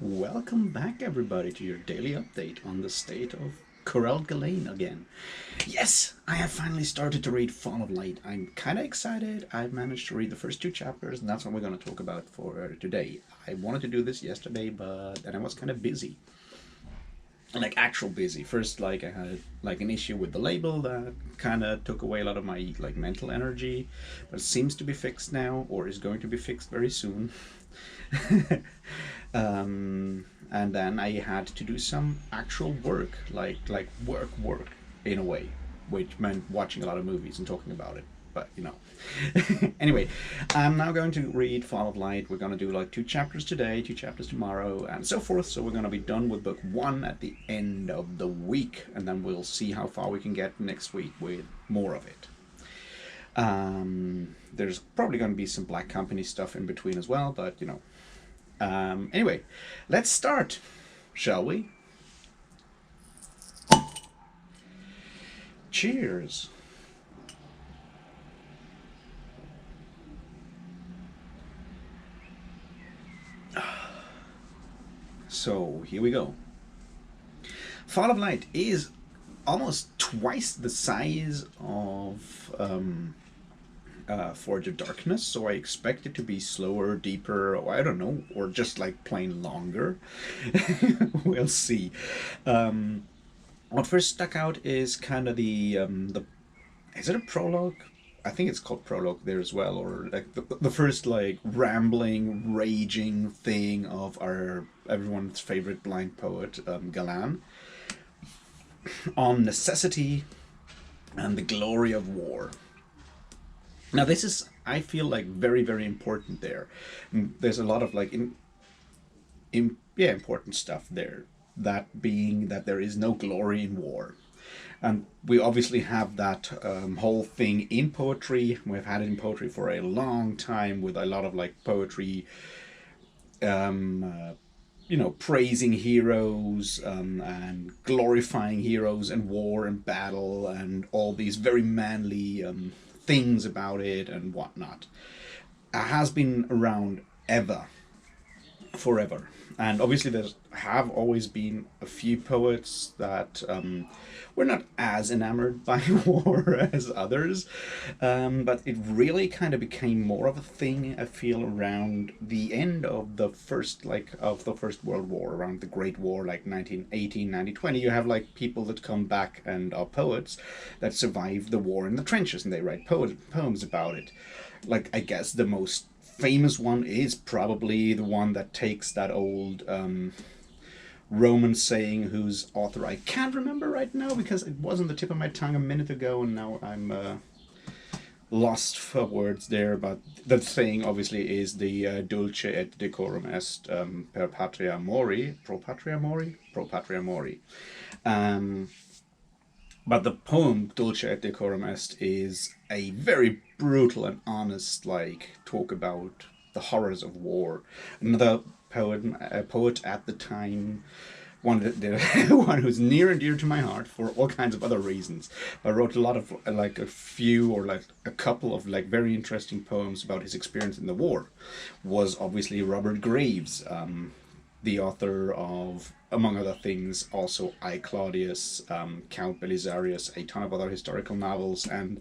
Welcome back, everybody, to your daily update on the state of Corel Galen again. Yes, I have finally started to read Fall of Light. I'm kind of excited. I've managed to read the first two chapters, and that's what we're going to talk about for today. I wanted to do this yesterday, but then I was kind of busy. Like actual busy. First, like I had like an issue with the label that kind of took away a lot of my like mental energy, but it seems to be fixed now, or is going to be fixed very soon. And then I had to do some actual work, like work in a way, which meant watching a lot of movies and talking about it. But you know, anyway, I'm now going to read Fall of Light. We're going to do like 2 chapters today, 2 chapters tomorrow, and so forth. So we're going to be done with book 1 at the end of the week, and then we'll see how far we can get next week with more of it. There's probably going to be some Black Company stuff in between as well, but you know. Anyway, let's start, shall we? Cheers. So here we go. Fall of Light is almost twice the size of Forge of Darkness, so I expect it to be slower, deeper, or I don't know, or just like plain longer. We'll see. What first stuck out is kind of the is it a prologue? I think it's called prologue there as well, or like the first like rambling, raging thing of our everyone's favorite blind poet, Galan, on necessity and the glory of war. Now this is, I feel like, very very important there. There's a lot of like important stuff there. That being that there is no glory in war. And we obviously have that whole thing in poetry. We've had it in poetry for a long time with a lot of like poetry, praising heroes and glorifying heroes and war and battle and all these very manly things about it and whatnot. It has been around forever. And obviously there have always been a few poets that were not as enamored by war as others, but it really kind of became more of a thing, I feel, around the end of the first World War, around the Great War, like 1918, 1920. You have like people that come back and are poets that survived the war in the trenches, and they write poems about it. Like, I guess the most famous one is probably the one that takes that old Roman saying, whose author I can't remember right now because it was on the tip of my tongue a minute ago, and now I'm lost for words there. But the saying obviously is the dulce et decorum est per patria mori, pro patria mori. But the poem Dulce et Decorum Est is a very brutal and honest like talk about the horrors of war. Another poet at the time, one who's near and dear to my heart for all kinds of other reasons. I wrote a lot of like a few or like a couple of like very interesting poems about his experience in the war. Was obviously Robert Graves, the author of, among other things, also I, Claudius, Count Belisarius, a ton of other historical novels, and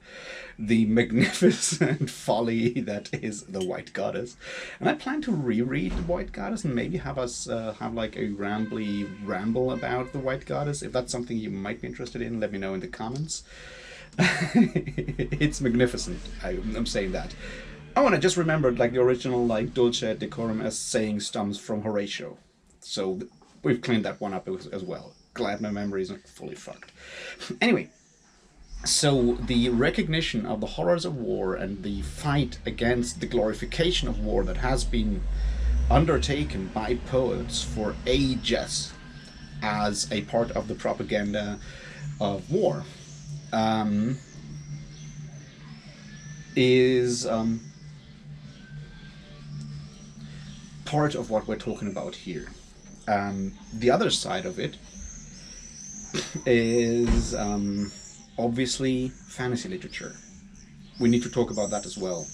the magnificent folly that is The White Goddess. And I plan to reread The White Goddess and maybe have us have like a ramble about The White Goddess. If that's something you might be interested in, let me know in the comments. It's magnificent, I'm saying that. Oh, and I just remembered, like, the original, like, Dulce et Decorum as saying stems from Horatio. So we've cleaned that one up as well. Glad my memory isn't fully fucked. Anyway, so the recognition of the horrors of war and the fight against the glorification of war that has been undertaken by poets for ages as a part of the propaganda of war is part of what we're talking about here. The other side of it is obviously fantasy literature. We need to talk about that as well.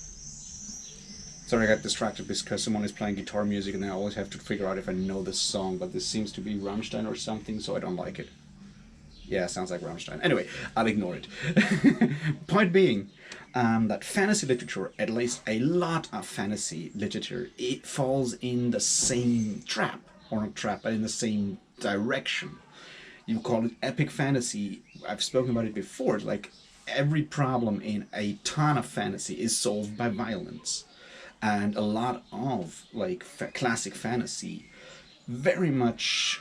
Sorry, I got distracted because someone is playing guitar music and I always have to figure out if I know this song, but this seems to be Rammstein or something, so I don't like it. Yeah, sounds like Rammstein. Anyway, I'll ignore it. Point being, that fantasy literature, at least a lot of fantasy literature, it falls in the same trap, or not trap, but in the same direction. You call it epic fantasy. I've spoken about it before. Like every problem in a ton of fantasy is solved by violence, and a lot of like classic fantasy very much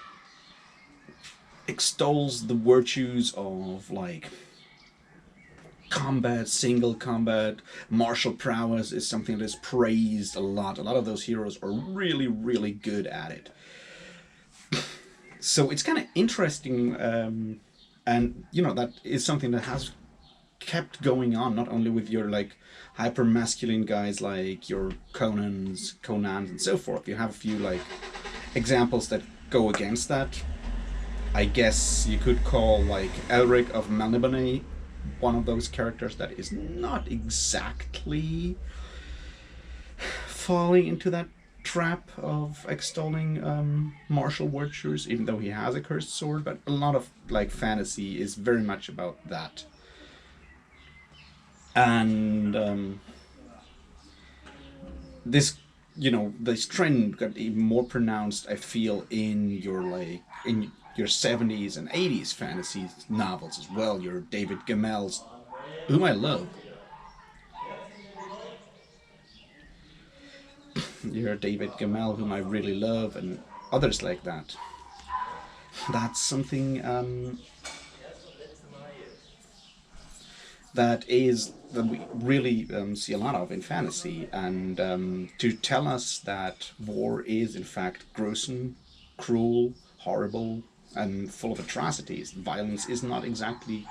extols the virtues of like combat, single combat, martial prowess is something that is praised a lot. A lot of those heroes are really, really good at it. So it's kind of interesting, and you know that is something that has kept going on, not only with your like hyper masculine guys like your Conans, and so forth. You have a few like examples that go against that. I guess you could call like Elric of Melniboné one of those characters that is not exactly falling into that trap of extolling martial virtues, even though he has a cursed sword. But a lot of like fantasy is very much about that, and this, you know, this trend got even more pronounced, I feel, in your like in your 70s and 80s fantasy novels as well. Your David Gemmell's, whom I love. Your David Gemmell, whom I really love, and others like that. That's something that we really see a lot of in fantasy, and to tell us that war is in fact gruesome, cruel, horrible, and full of atrocities. Violence is not exactly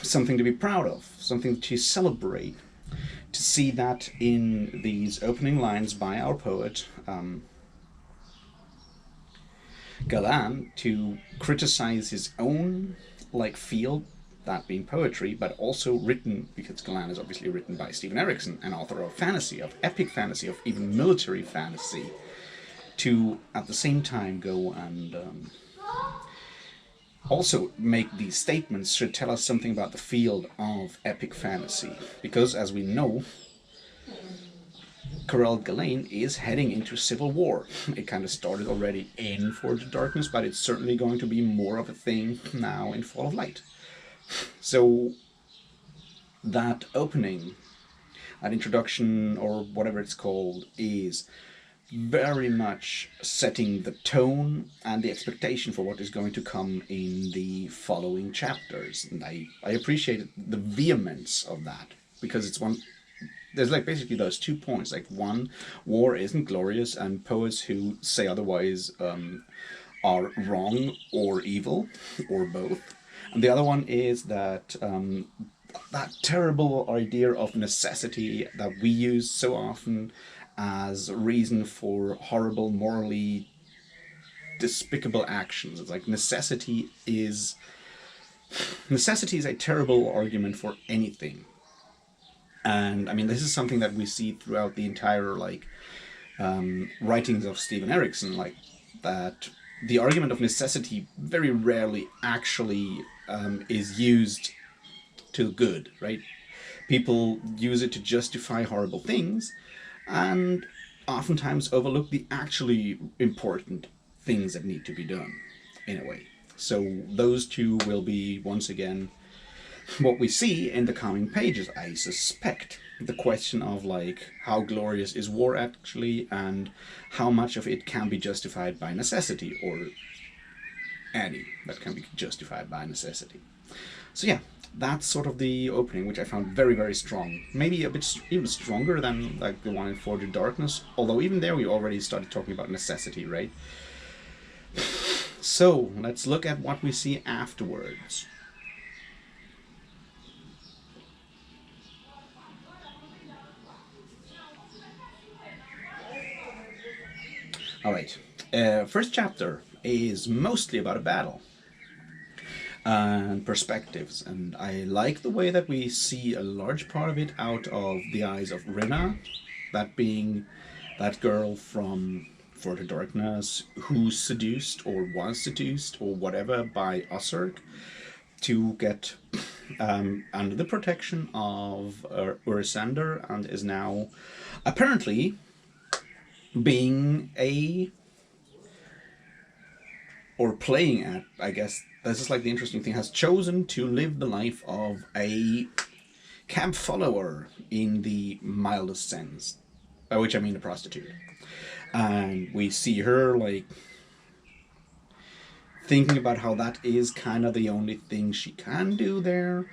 something to be proud of, something to celebrate. To see that in these opening lines by our poet, Galland, to criticize his own like field, that being poetry, but also written, because Galland is obviously written by Stephen Erikson, an author of fantasy, of epic fantasy, of even military fantasy, to at the same time go and also make these statements should tell us something about the field of epic fantasy. Because as we know, Corel Galen is heading into civil war. It kind of started already in Forge of Darkness, but it's certainly going to be more of a thing now in Fall of Light. So that opening, that introduction, or whatever it's called, is very much setting the tone and the expectation for what is going to come in the following chapters. And I appreciate the vehemence of that, because it's one, there's like basically those 2 points. Like one, war isn't glorious, and poets who say otherwise are wrong or evil, or both. And the other one is that that terrible idea of necessity that we use so often as a reason for horrible, morally despicable actions. It's like necessity is a terrible argument for anything. And I mean, this is something that we see throughout the entire like writings of Stephen Erikson, like that the argument of necessity very rarely actually is used to good, right? People use it to justify horrible things, and oftentimes overlook the actually important things that need to be done, in a way. So those two will be, once again, what we see in the coming pages, I suspect. The question of like, how glorious is war actually, and how much of it can be justified by necessity, or any that can be justified by necessity. So yeah, that's sort of the opening, which I found very, very strong. Maybe a bit even stronger than like the one in Forge of Darkness, although even there we already started talking about necessity, right? So let's look at what we see afterwards. Alright, first chapter is mostly about a battle and perspectives, and I like the way that we see a large part of it out of the eyes of Rina, that being that girl from For the Darkness who seduced or was seduced or whatever by Osirk to get under the protection of Urisander, and is now apparently being a, or playing at, I guess this is like the interesting thing, has chosen to live the life of a camp follower in the mildest sense, by which I mean a prostitute. And we see her like thinking about how that is kind of the only thing she can do there.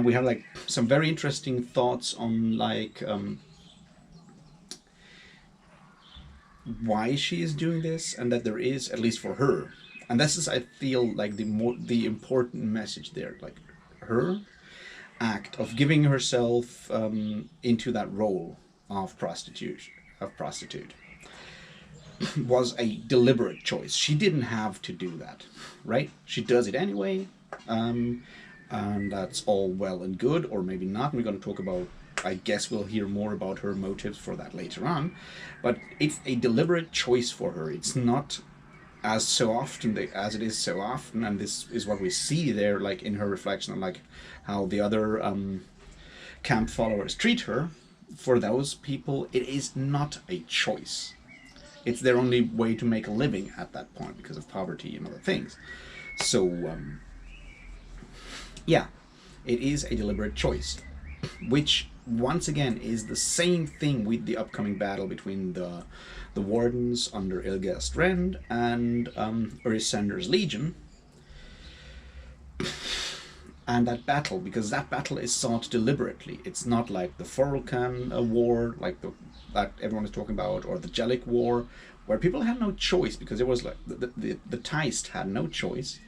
We have like some very interesting thoughts on like why she is doing this, and that there is, at least for her, and this is, I feel like, the important message there, like her act of giving herself into that role of prostitute was a deliberate choice. She didn't have to do that, right? She does it anyway, and that's all well and good, or maybe not. And we're going to talk about, I guess we'll hear more about her motives for that later on, but it's a deliberate choice for her. It's not as it is so often, and this is what we see there, like in her reflection on like how the other camp followers treat her. For those people, it is not a choice. It's their only way to make a living at that point because of poverty and other things. So, yeah, it is a deliberate choice, which once again is the same thing with the upcoming battle between the Wardens under Ilgast Rend and Urisander's Legion. And that battle, because that battle is sought deliberately. It's not like the Forlkan war, like that everyone is talking about, or the Jellic war, where people had no choice, because it was like the Teist had no choice.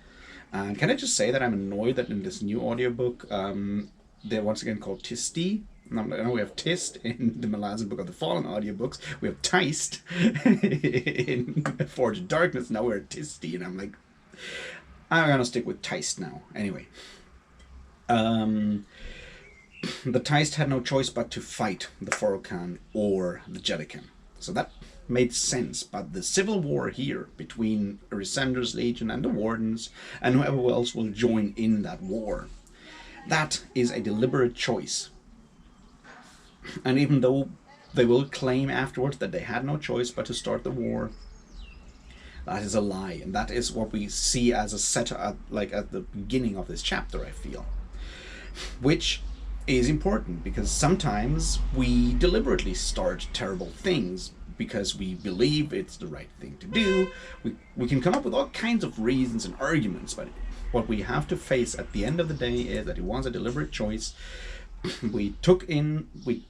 And can I just say that I'm annoyed that in this new audiobook, they're once again called Tisti. I know we have Tist in the Malazan Book of the Fallen audiobooks. We have Teist in Forge of Darkness. Now we're at Tisti, and I'm like, I'm gonna stick with Teist now. Anyway. The Teist had no choice but to fight the Forlkan or the Jellican. So that made sense, but the civil war here between Urisander's Legion and the Wardens, and whoever else will join in that war, that is a deliberate choice. And even though they will claim afterwards that they had no choice but to start the war, that is a lie, and that is what we see as a setup, like at the beginning of this chapter, I feel. Which is important, because sometimes we deliberately start terrible things because we believe it's the right thing to do. We can come up with all kinds of reasons and arguments, but what we have to face at the end of the day is that it was a deliberate choice. We took and we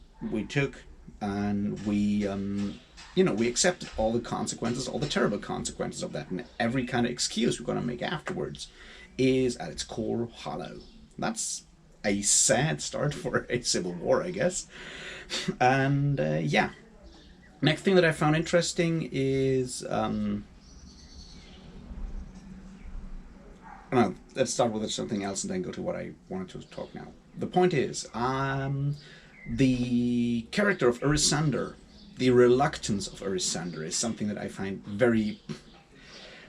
accepted all the consequences, all the terrible consequences of that, and every kind of excuse we're going to make afterwards is at its core hollow. That's a sad start for a civil war, I guess. And yeah. Next thing that I found interesting is no, let's start with something else and then go to what I wanted to talk now. The point is, the character of Urisander, the reluctance of Urisander, is something that I find very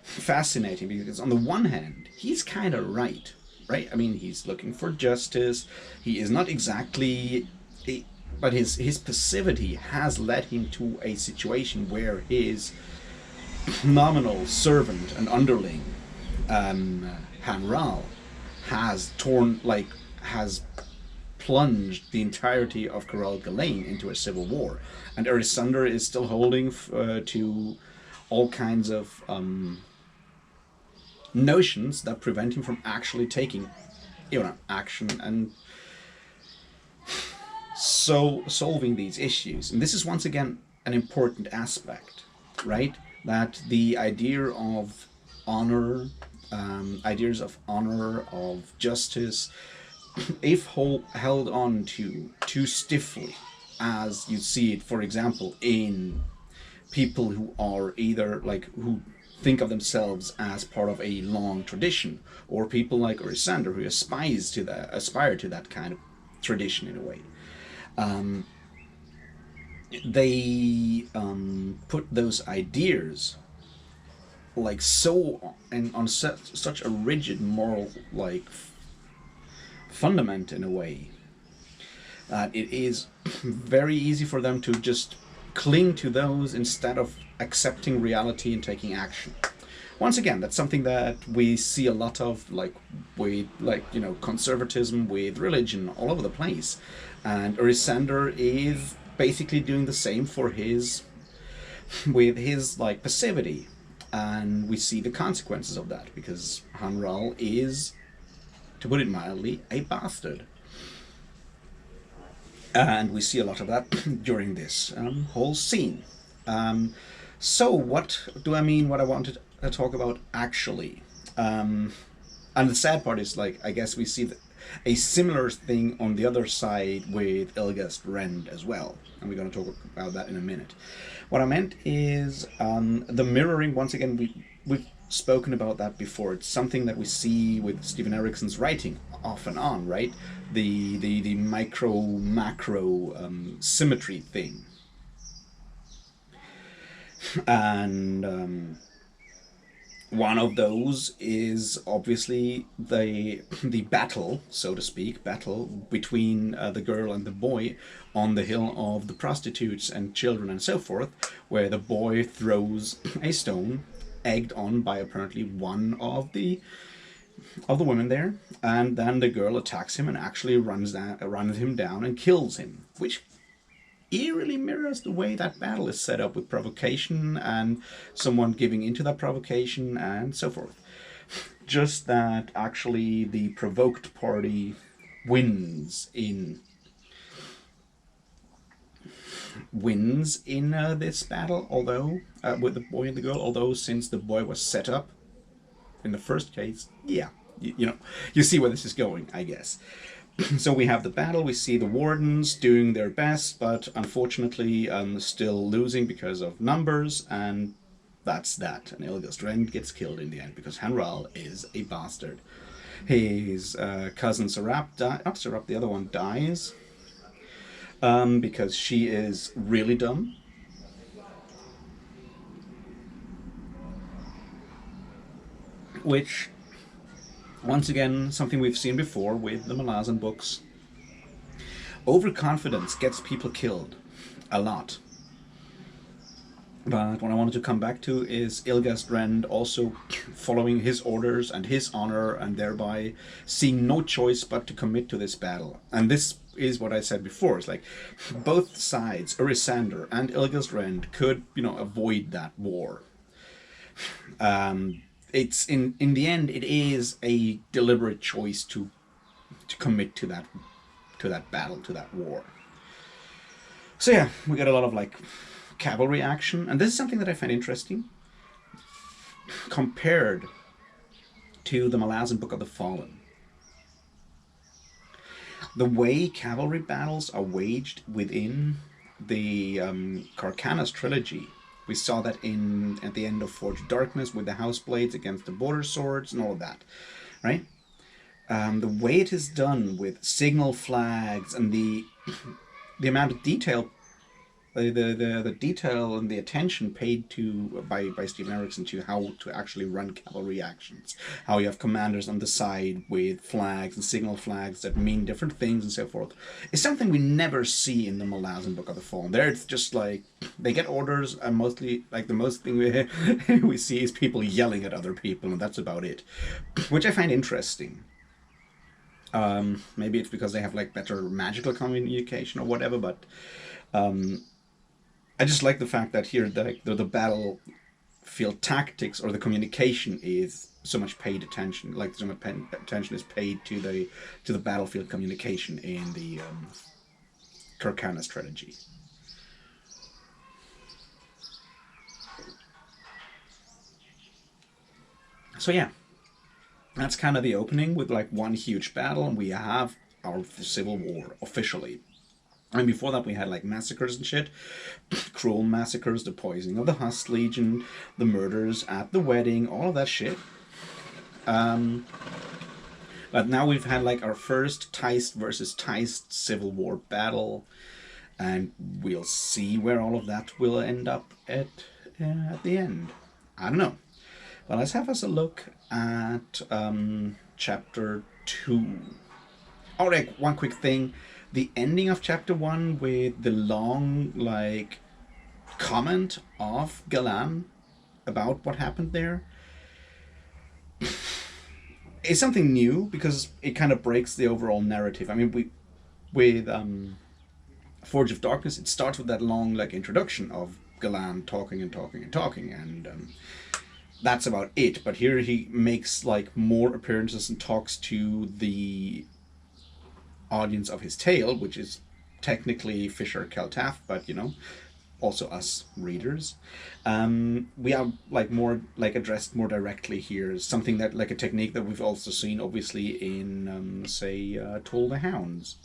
fascinating, because on the one hand, he's kind of right? I mean, he's looking for justice. He is not exactly, but his passivity has led him to a situation where his nominal servant and underling, Hanral, has plunged the entirety of Corel Galain into a civil war, and Urisander is still holding to all kinds of notions that prevent him from actually taking, action and so solving these issues. And this is once again an important aspect, right? That the idea of honor, ideas of honor, of justice, if held on to too stiffly, as you see it, for example, in people who are either who think of themselves as part of a long tradition, or people like Urisander who aspire to that kind of tradition in a way. they put those ideas like so and on such a rigid moral like fundament in a way that it is very easy for them to just cling to those instead of accepting reality and taking action. Once again, that's something that we see a lot of, like with conservatism with religion all over the place, and Urisander is basically doing the same for his with his like passivity, and we see the consequences of that because Hanral is, to put it mildly, a bastard. And we see a lot of that during this whole scene. So, what do I mean? What I wanted to talk about actually? And the sad part is, like, I guess we see a similar thing on the other side with Ilgast Rend as well, and we're going to talk about that in a minute. What I meant is the mirroring. Once again, we've spoken about that before. It's something that we see with Stephen Erickson's writing off and on, right? The micro macro symmetry thing, and one of those is obviously the battle, so to speak, battle between the girl and the boy on the hill of the prostitutes and children and so forth, where the boy throws a stone, egged on by apparently one of the women there, and then the girl attacks him and actually runs him down and kills him, which eerily mirrors the way that battle is set up with provocation and someone giving into that provocation and so forth. Just that actually the provoked party wins in this battle, although with the boy and the girl, although since the boy was set up in the first case, yeah, you see where this is going, I guess. So we have the battle, we see the wardens doing their best, but unfortunately still losing because of numbers, and that's that. And Ilgast Rend gets killed in the end because Hanral is a bastard. His cousin Serap, not Serap, the other one dies because she is really dumb. Which, once again, something we've seen before with the Malazan books. Overconfidence gets people killed a lot. But what I wanted to come back to is Ilgast Rend also following his orders and his honor, and thereby seeing no choice but to commit to this battle. And this is what I said before. It's like both sides, Urisander and Ilgast Rend, could avoid that war. It's in the end, it is a deliberate choice to commit to that battle, to that war. So yeah, we got a lot of like cavalry action, and this is something that I find interesting compared to the Malazan Book of the Fallen. The way cavalry battles are waged within the Carcanas trilogy, we saw that at the end of Forged Darkness with the Houseblades against the Border Swords and all of that, right? The way it is done with signal flags and the amount of detail, the detail and the attention paid to by Stephen Erickson to how to actually run cavalry actions, how you have commanders on the side with flags and signal flags that mean different things and so forth, is something we never see in the Malazan Book of the Fallen. There, it's just like they get orders, and mostly like the most thing we see is people yelling at other people, and that's about it, which I find interesting. Maybe it's because they have like better magical communication or whatever, but I just like the fact that here the battlefield tactics or the communication is so much paid attention. Like so much attention is paid to the battlefield communication in the Carcanas trilogy. So yeah, that's kind of the opening with like one huge battle, and we have our civil war officially. And before that, we had like massacres and shit, cruel massacres, the poisoning of the Husk Legion, the murders at the wedding, all of that shit. But now we've had like our first Teist versus Teist civil war battle, and we'll see where all of that will end up at the end. I don't know. But let's have us a look at chapter 2. Oh, like one quick thing. The ending of chapter 1 with the long, like, comment of Galan about what happened there is something new because it kind of breaks the overall narrative. I mean, with Forge of Darkness, it starts with that long, like, introduction of Galan talking and talking and talking, and that's about it. But here he makes like more appearances and talks to the audience of his tale, which is technically Fisher Keltath, but also us readers. We are like more like addressed more directly here. Something that like a technique that we've also seen, obviously, in say Toll the Hounds.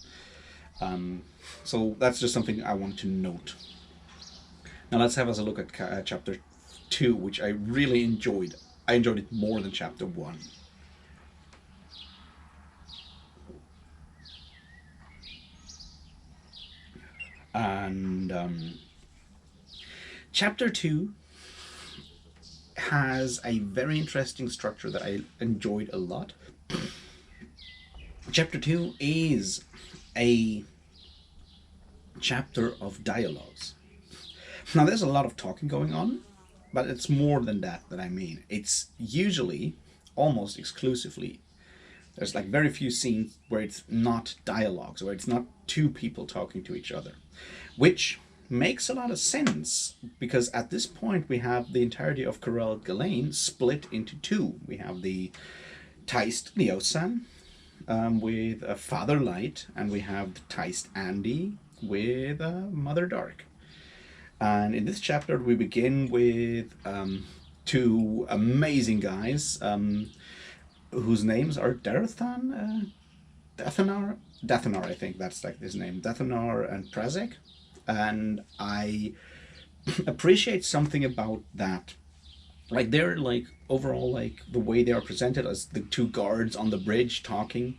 So that's just something I want to note. Now let's have us a look at chapter 2, which I really enjoyed. I enjoyed it more than chapter 1. And chapter 2 has a very interesting structure that I enjoyed a lot. Chapter 2 is a chapter of dialogues. Now, there's a lot of talking going on, but it's more than that I mean. It's usually, almost exclusively, there's like very few scenes where it's not dialogues, where it's not two people talking to each other, which makes a lot of sense because at this point we have the entirety of Corel Galain split into two. We have the Taist Neosan with Father Light, and we have the Taist Andy with Mother Dark. And in this chapter we begin with two amazing guys whose names are Darathan, Dathanar, I think that's like his name, Dathanar and Prazek. And I appreciate something about that. Like they're like overall, like the way they are presented as the two guards on the bridge talking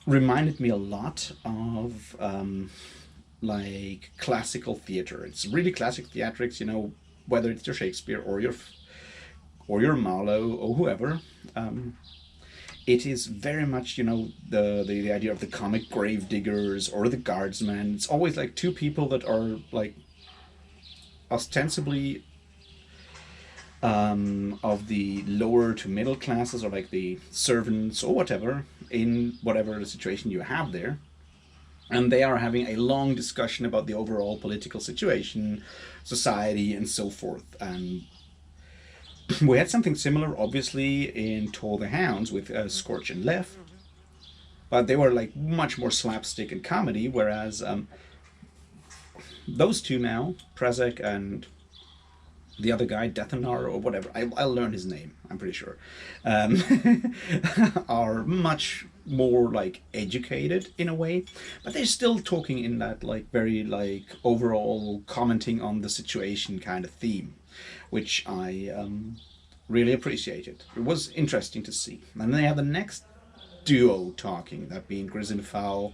reminded me a lot of like classical theater. It's really classic theatrics, whether it's your Shakespeare or your Marlowe or whoever. It is very much, the idea of the comic gravediggers or the guardsmen. It's always like two people that are like ostensibly of the lower to middle classes, or like the servants or whatever, in whatever the situation you have there. And they are having a long discussion about the overall political situation, society, and so forth. And we had something similar, obviously, in Toll the Hounds with Scorch and Lev, but they were like much more slapstick and comedy, whereas those two now, Prazek and the other guy, Dathanar or whatever, I'll learn his name, I'm pretty sure, are much more like educated in a way, but they're still talking in that like very like overall commenting on the situation kind of theme, which I really appreciated. It was interesting to see. And then they have the next duo talking, that being Grisinfowl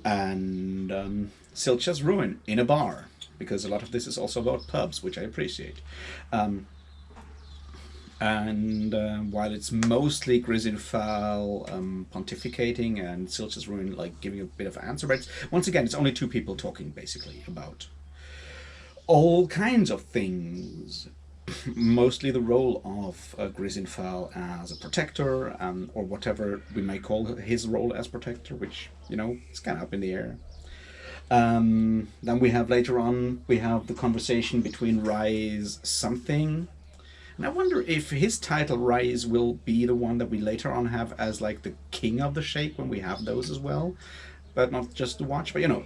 and Silcha's Ruin in a bar, because a lot of this is also about pubs, which I appreciate. While it's mostly Grisinfowl pontificating and Silcha's Ruin like giving a bit of answer, but once again, it's only two people talking basically about all kinds of things. Mostly the role of Grisinfowl as a protector, or whatever we may call his role as protector, which, it's kind of up in the air. Then we have later on, we have the conversation between Rise something. And I wonder if his title, Rise, will be the one that we later on have as like the king of the shake when we have those as well. But not just to watch, but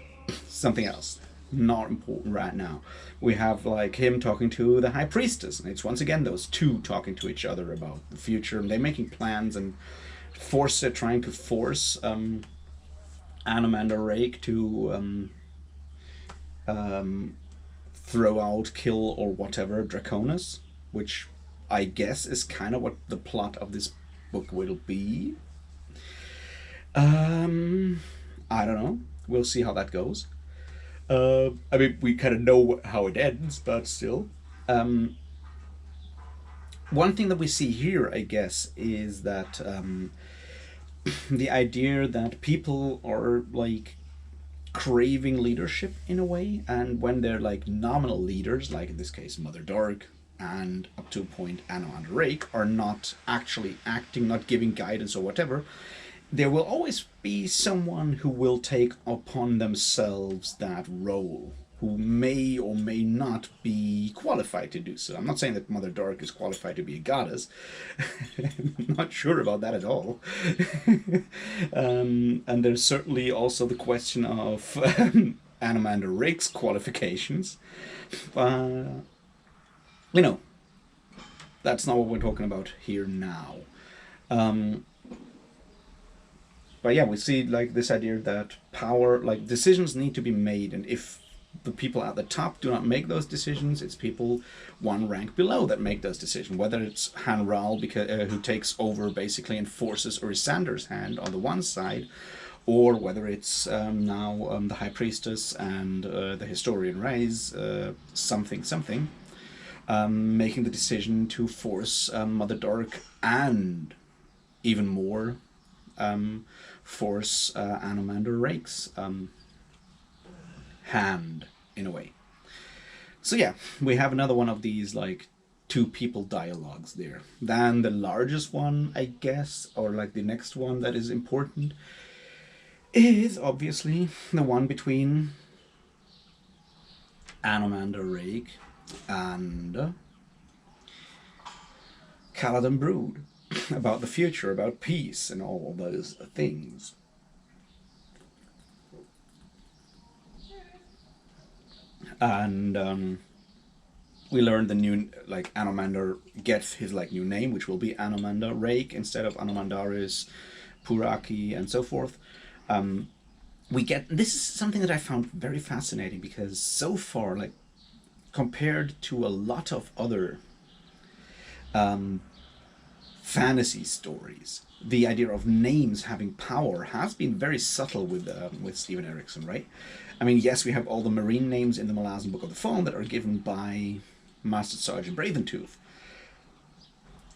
something else. Not important right now. We have like him talking to the High Priestess, and it's once again those two talking to each other about the future, and they're making plans and trying to force Anomander Rake to throw out, kill, or whatever Draconis, which I guess is kind of what the plot of this book will be. I don't know. We'll see how that goes. I mean, we kind of know how it ends, but still. Um, One thing that we see here, I guess, is that the idea that people are like craving leadership in a way, and when they're like nominal leaders, like in this case Mother Dark and up to a point Anna and Rake, are not actually acting, not giving guidance or whatever, there will always be someone who will take upon themselves that role, who may or may not be qualified to do so. I'm not saying that Mother Dark is qualified to be a goddess. I'm not sure about that at all. And there's certainly also the question of Anamander Rake's qualifications. Uh, you know, that's not what we're talking about here now. Um, but yeah, we see like this idea that power, like decisions need to be made, and if the people at the top do not make those decisions, it's people one rank below that make those decisions. Whether it's Hanral, because who takes over basically and forces Urisander's hand on the one side, or whether it's now the High Priestess and the Historian Reyes, something something, making the decision to force Mother Dark and even more force Anomander Rake's hand in a way. So yeah, we have another one of these like two people dialogues there. Then the largest one, I guess, or like the next one that is important, is obviously the one between Anomander Rake and Kaladin Brood about the future, about peace, and all those things. And we learned the new, like, Anomander gets his like new name, which will be Anomander Rake instead of Anomandaris Puraki and so forth. We get, this is something that I found very fascinating, because so far, like, compared to a lot of other fantasy stories, the idea of names having power has been very subtle with Steven Erikson, right? I mean, yes, we have all the marine names in the Malazan Book of the Fallen that are given by Master Sergeant Braventooth,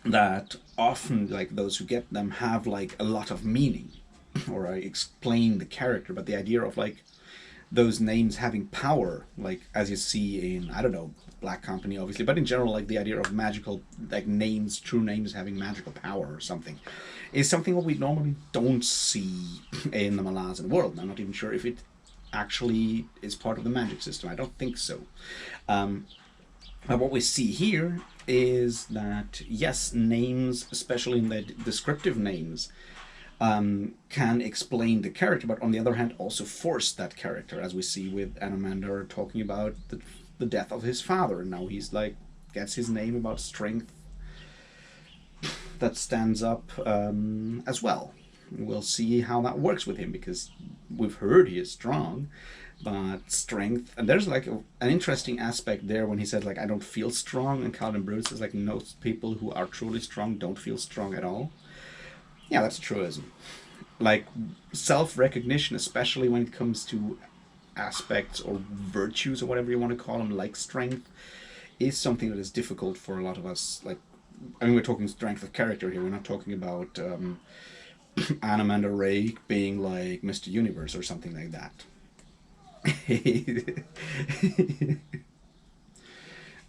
that often, like, those who get them have like a lot of meaning, or I explain the character, but the idea of like those names having power, like as you see in, I don't know, Black Company obviously, but in general, like the idea of magical, like names, true names having magical power or something, is something that we normally don't see in the Malazan world. I'm not even sure if it actually is part of the magic system. I don't think so. But what we see here is that yes, names, especially in the descriptive names, can explain the character, but on the other hand also force that character, as we see with Anomander talking about the death of his father, and now he's like gets his name about strength that stands up as well. We'll see how that works with him, because we've heard he is strong, but strength, and there's like an interesting aspect there when he said like I don't feel strong, and Kaladin Brood says like most people who are truly strong don't feel strong at all. Yeah, that's a truism. Like self-recognition, especially when it comes to aspects or virtues or whatever you want to call them, like strength, is something that is difficult for a lot of us. Like, I mean, we're talking strength of character here. We're not talking about Anamander Ray being like Mr. Universe or something like that.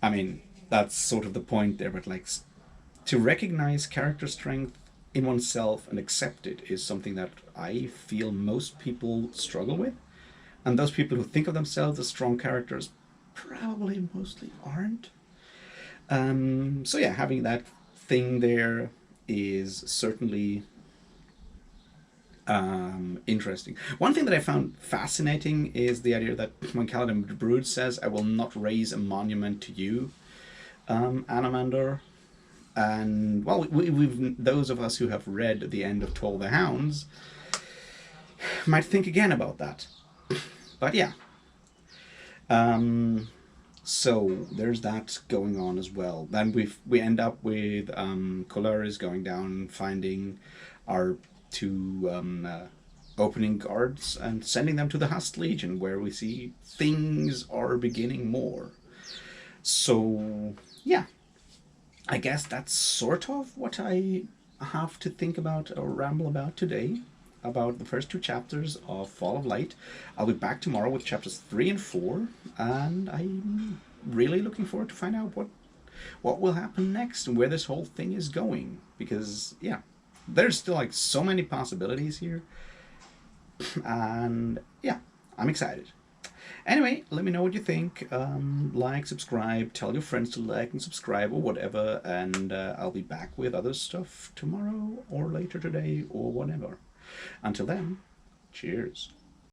I mean, that's sort of the point there, but like to recognize character strength in oneself and accept it is something that I feel most people struggle with. And those people who think of themselves as strong characters probably mostly aren't. So yeah, having that thing there is certainly interesting. One thing that I found fascinating is the idea that when Kaladin Brood says, "I will not raise a monument to you, Anomander," and well, we've those of us who have read the end of Twelve the Hounds might think again about that. But yeah, so there's that going on as well. Then we end up with Colaris going down, finding our two opening guards and sending them to the Hast Legion, where we see things are beginning more. So, yeah, I guess that's sort of what I have to think about or ramble about today, about the first two chapters of Fall of Light. I'll be back tomorrow with chapters 3 and 4, and I'm really looking forward to find out what will happen next and where this whole thing is going. Because, yeah, there's still like so many possibilities here. And yeah, I'm excited. Anyway, let me know what you think. Like, subscribe, tell your friends to like and subscribe or whatever. And I'll be back with other stuff tomorrow or later today or whatever. Until then, cheers.